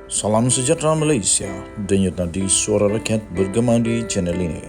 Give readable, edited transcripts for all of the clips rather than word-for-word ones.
Salam sejahtera Malaysia, denyut nadi suara rakyat bergema di channel ini.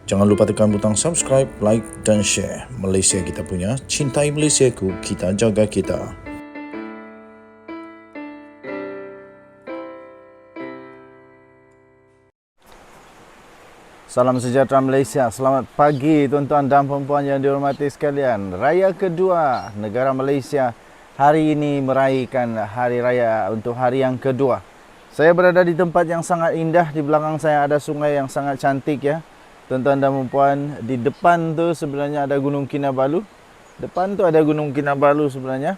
Jangan lupa tekan butang subscribe, like dan share. Malaysia kita punya, cintai Malaysiaku, kita jaga kita. Salam sejahtera Malaysia. Selamat pagi tuan-tuan dan puan-puan yang dihormati sekalian. Raya kedua negara Malaysia hari ini meraihkan hari raya untuk hari yang kedua. Saya berada di tempat yang sangat indah. Di belakang saya ada sungai yang sangat cantik ya. Tuan-tuan dan puan, di depan tu sebenarnya ada Gunung Kinabalu. Depan tu ada Gunung Kinabalu sebenarnya.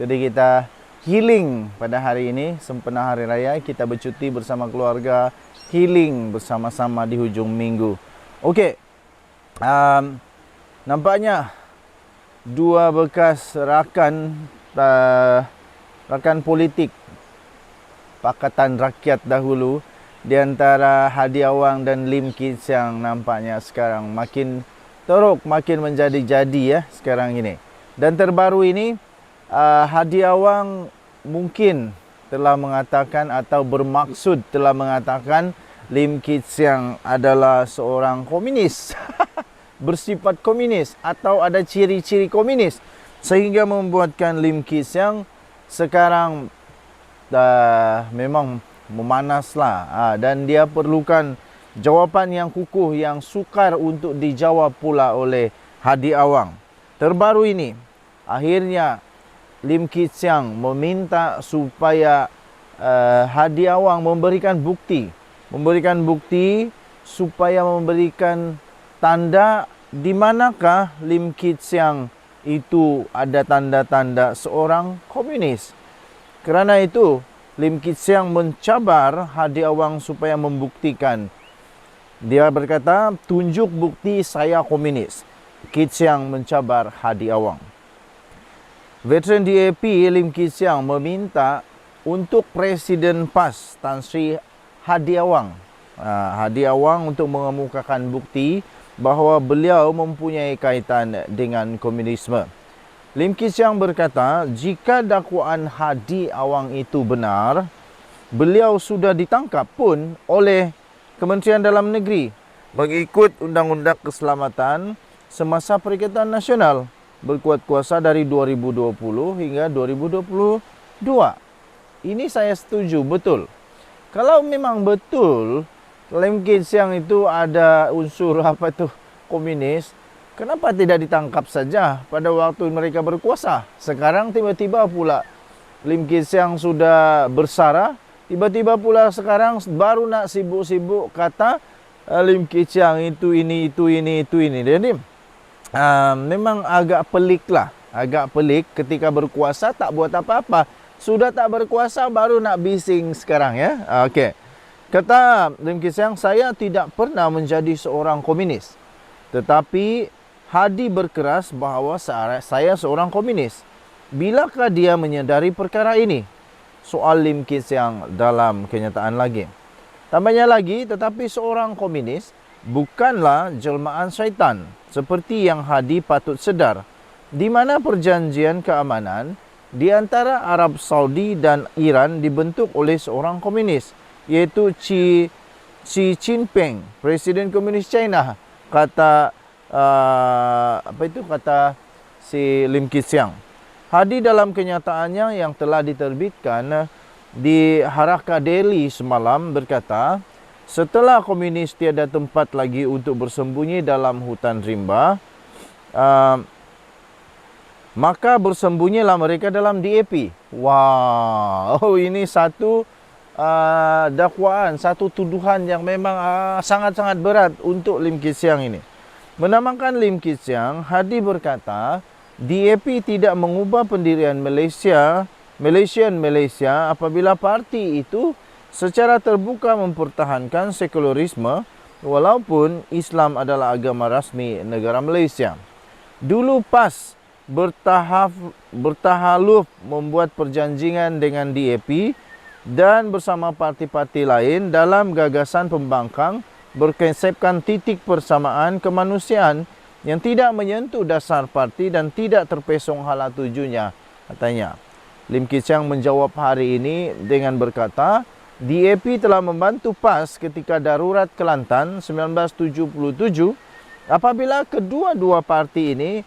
Jadi kita healing pada hari ini, sempena hari raya. Kita bercuti bersama keluarga, healing bersama-sama di hujung minggu. Okey, nampaknya dua bekas rakan politik Pakatan Rakyat dahulu, di antara Hadi Awang dan Lim Kee Siang, nampaknya sekarang makin teruk, makin menjadi-jadi ya sekarang ini. Dan terbaru ini Hadi Awang mungkin telah mengatakan atau bermaksud telah mengatakan Lim Kee Siang adalah seorang komunis bersifat komunis atau ada ciri-ciri komunis, sehingga membuatkan Lim Kee Siang sekarang memang memanaslah, dan dia perlukan jawapan yang kukuh, yang sukar untuk dijawab pula oleh Hadi Awang. Terbaru ini akhirnya Lim Kee Siang meminta supaya Hadi Awang memberikan bukti supaya memberikan tanda di manakah Lim Kee Siang itu ada tanda-tanda seorang komunis. Kerana itu Lim Kee Siang mencabar Hadi Awang supaya membuktikan. Dia berkata, tunjuk bukti saya komunis. Kee Siang mencabar Hadi Awang. Veteran DAP Lim Kee Siang meminta untuk Presiden PAS Tan Sri Hadi Awang untuk mengemukakan bukti bahawa beliau mempunyai kaitan dengan komunisme. Lim Kee Siang berkata, jika dakwaan Hadi Awang itu benar, beliau sudah ditangkap pun oleh Kementerian Dalam Negeri mengikut Undang-Undang Keselamatan Semasa Perikatan Nasional berkuat kuasa dari 2020 hingga 2022. Ini saya setuju betul. Kalau memang betul Lim Kee Siang itu ada unsur komunis, kenapa tidak ditangkap saja pada waktu mereka berkuasa? Sekarang tiba-tiba pula Lim Kee Siang sudah bersara, tiba-tiba pula sekarang baru nak sibuk-sibuk kata Lim Kee Siang itu ini. Jadi memang agak pelik ketika berkuasa tak buat apa-apa. Sudah tak berkuasa baru nak bising sekarang ya. Okey. Kata Lim Kee Siang, saya tidak pernah menjadi seorang komunis. Tetapi Hadi berkeras bahawa saya seorang komunis. Bilakah dia menyedari perkara ini? Soal Lim Kee Siang dalam kenyataan lagi. Tambahnya lagi, tetapi seorang komunis bukanlah jelmaan syaitan seperti yang Hadi patut sedar, di mana perjanjian keamanan di antara Arab Saudi dan Iran dibentuk oleh seorang komunis, iaitu Xi Jinping, Presiden Komunis China, kata si Lim Kee Siang. Hadi dalam kenyataannya yang telah diterbitkan di Harakah Daily semalam berkata, setelah komunis tiada tempat lagi untuk bersembunyi dalam hutan rimba, maka bersembunyilah mereka dalam DAP. Wow, ini satu dakwaan, satu tuduhan yang memang sangat-sangat berat untuk Lim Kee Siang ini. Menamakan Lim Kee Siang, Hadi berkata, DAP tidak mengubah pendirian Malaysia apabila parti itu secara terbuka mempertahankan sekularisme walaupun Islam adalah agama rasmi negara Malaysia. Dulu PAS bertahaluf membuat perjanjian dengan DAP dan bersama parti-parti lain dalam gagasan pembangkang berkonsepkan titik persamaan kemanusiaan yang tidak menyentuh dasar parti dan tidak terpesong hala tujunya, katanya. Lim Kit Siang menjawab hari ini dengan berkata, DAP telah membantu PAS ketika darurat Kelantan 1977 apabila kedua-dua parti ini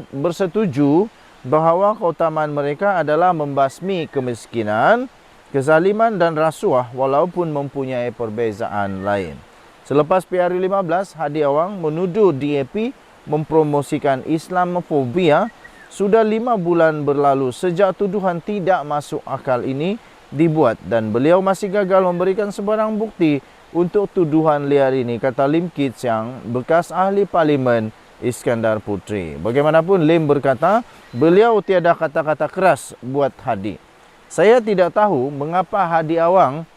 bersetuju bahawa keutamaan mereka adalah membasmi kemiskinan, kezaliman dan rasuah walaupun mempunyai perbezaan lain. Selepas PRU15, Hadi Awang menuduh DAP mempromosikan Islamofobia. Sudah 5 bulan berlalu sejak tuduhan tidak masuk akal ini dibuat dan beliau masih gagal memberikan sebarang bukti untuk tuduhan liar ini, kata Lim Kit Siang, bekas ahli parlimen Iskandar Puteri. Bagaimanapun, Lim berkata beliau tiada kata-kata keras buat Hadi. Saya tidak tahu mengapa Hadi Awang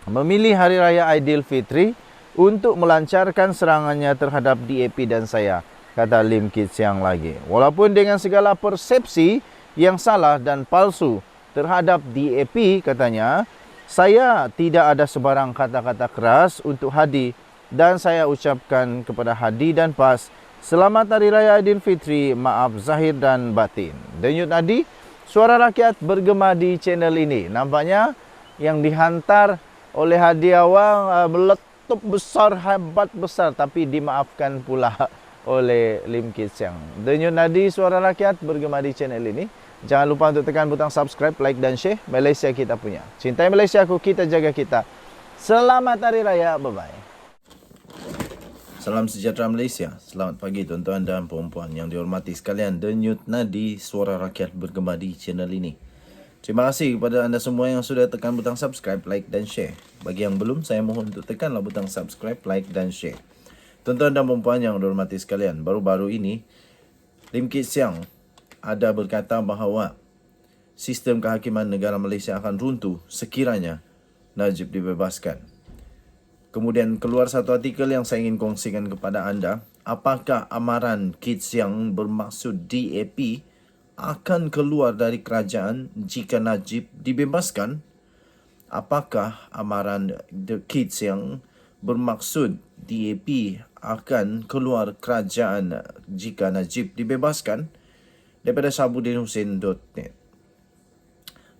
memilih Hari Raya Aidilfitri untuk melancarkan serangannya terhadap DAP dan saya, kata Lim Kit Siang lagi. Walaupun dengan segala persepsi yang salah dan palsu terhadap DAP, katanya, saya tidak ada sebarang kata-kata keras untuk Hadi dan saya ucapkan kepada Hadi dan PAS, selamat Hari Raya Aidilfitri, maaf zahir dan batin. Denyut nadi, suara rakyat bergema di channel ini. Nampaknya yang dihantar oleh Hadi Awang meletup besar, hebat besar, tapi dimaafkan pula oleh Lim Kit Siang. Denyut nadi suara rakyat bergema di channel ini. Jangan lupa untuk tekan butang subscribe, like dan share. Malaysia kita punya. Cintai Malaysia ku, kita jaga kita. Selamat Hari Raya. Bye-bye. Salam sejahtera Malaysia. Selamat pagi tuan-tuan dan puan-puan yang dihormati sekalian. Denyut nadi suara rakyat bergema di channel ini. Terima kasih kepada anda semua yang sudah tekan butang subscribe, like dan share. Bagi yang belum, saya mohon untuk tekanlah butang subscribe, like dan share. Tuan-tuan dan puan-puan yang dihormati sekalian, baru-baru ini Lim Kit Siang ada berkata bahawa sistem kehakiman negara Malaysia akan runtuh sekiranya Najib dibebaskan. Kemudian keluar satu artikel yang saya ingin kongsikan kepada anda. Apakah amaran Kit Siang bermaksud DAP akan keluar dari kerajaan jika Najib dibebaskan? Apakah amaran Kit Siang bermaksud DAP akan keluar kerajaan jika Najib dibebaskan? Daripada sabudinhusin.net.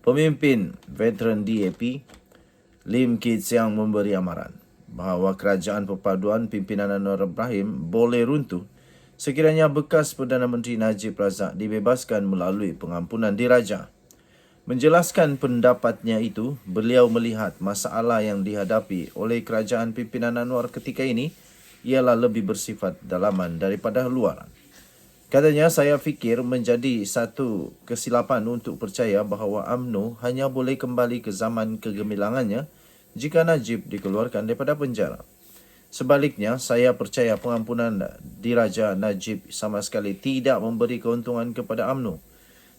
Pemimpin veteran DAP Lim Kit Siang memberi amaran bahawa kerajaan perpaduan pimpinan Anwar Ibrahim boleh runtuh sekiranya bekas Perdana Menteri Najib Razak dibebaskan melalui pengampunan diraja. Menjelaskan pendapatnya itu, beliau melihat masalah yang dihadapi oleh kerajaan pimpinan Anwar ketika ini ialah lebih bersifat dalaman daripada luaran. Katanya, saya fikir menjadi satu kesilapan untuk percaya bahawa UMNO hanya boleh kembali ke zaman kegemilangannya jika Najib dikeluarkan daripada penjara. Sebaliknya, saya percaya pengampunan diraja Najib sama sekali tidak memberi keuntungan kepada UMNO,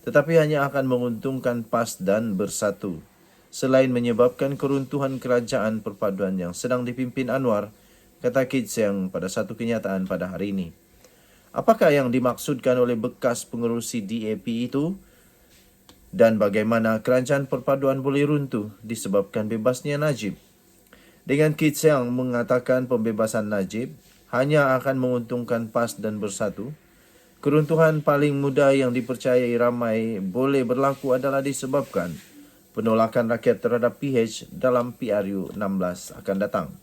tetapi hanya akan menguntungkan PAS dan Bersatu, selain menyebabkan keruntuhan kerajaan perpaduan yang sedang dipimpin Anwar, kata Kit Siang pada satu kenyataan pada hari ini. Apakah yang dimaksudkan oleh bekas pengerusi DAP itu? Dan bagaimana kerajaan perpaduan boleh runtuh disebabkan bebasnya Najib? Dengan Kit Siang mengatakan pembebasan Najib hanya akan menguntungkan PAS dan Bersatu, keruntuhan paling mudah yang dipercayai ramai boleh berlaku adalah disebabkan penolakan rakyat terhadap PH dalam PRU 16 akan datang.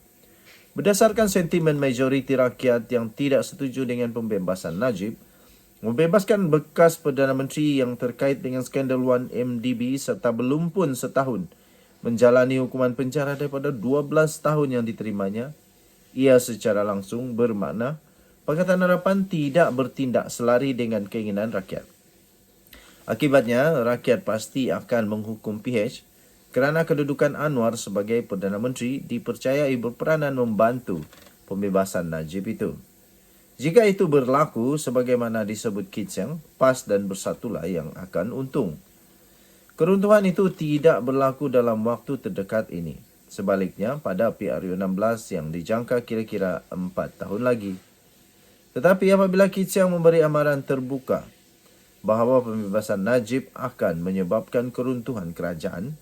Berdasarkan sentimen majoriti rakyat yang tidak setuju dengan pembebasan Najib, membebaskan bekas Perdana Menteri yang terkait dengan skandal 1MDB serta belum pun setahun menjalani hukuman penjara daripada 12 tahun yang diterimanya, ia secara langsung bermakna Pakatan Harapan tidak bertindak selari dengan keinginan rakyat. Akibatnya, rakyat pasti akan menghukum PH kerana kedudukan Anwar sebagai Perdana Menteri dipercayai berperanan membantu pembebasan Najib itu. Jika itu berlaku sebagaimana disebut Kit Siang, PAS dan Bersatulah yang akan untung. Keruntuhan itu tidak berlaku dalam waktu terdekat ini. Sebaliknya, pada PRU 16 yang dijangka kira-kira 4 tahun lagi. Tetapi apabila Kit Siang memberi amaran terbuka bahawa pembebasan Najib akan menyebabkan keruntuhan kerajaan,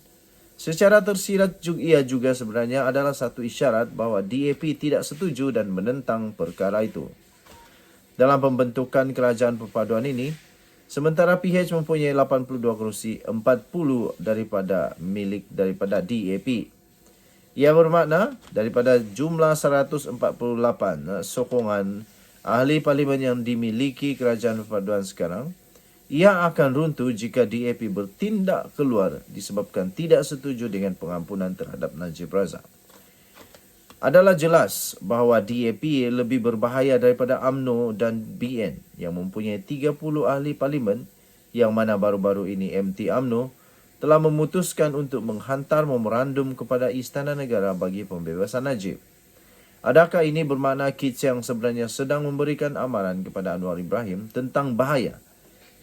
secara tersirat ia juga sebenarnya adalah satu isyarat bahawa DAP tidak setuju dan menentang perkara itu. Dalam pembentukan kerajaan perpaduan ini, Sementara PH mempunyai 82 kerusi, 40 daripada DAP. Ia bermakna daripada jumlah 148 sokongan ahli parlimen yang dimiliki kerajaan perpaduan sekarang, ia akan runtuh jika DAP bertindak keluar disebabkan tidak setuju dengan pengampunan terhadap Najib Razak. Adalah jelas bahawa DAP lebih berbahaya daripada UMNO dan BN yang mempunyai 30 ahli parlimen, yang mana baru-baru ini MT UMNO telah memutuskan untuk menghantar memorandum kepada Istana Negara bagi pembebasan Najib. Adakah ini bermakna Kit Siang sebenarnya sedang memberikan amaran kepada Anwar Ibrahim tentang bahaya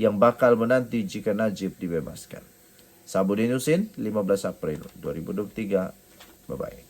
yang bakal menanti jika Najib dibebaskan? Sabudin Husin, 15 April 2023. Bye-bye.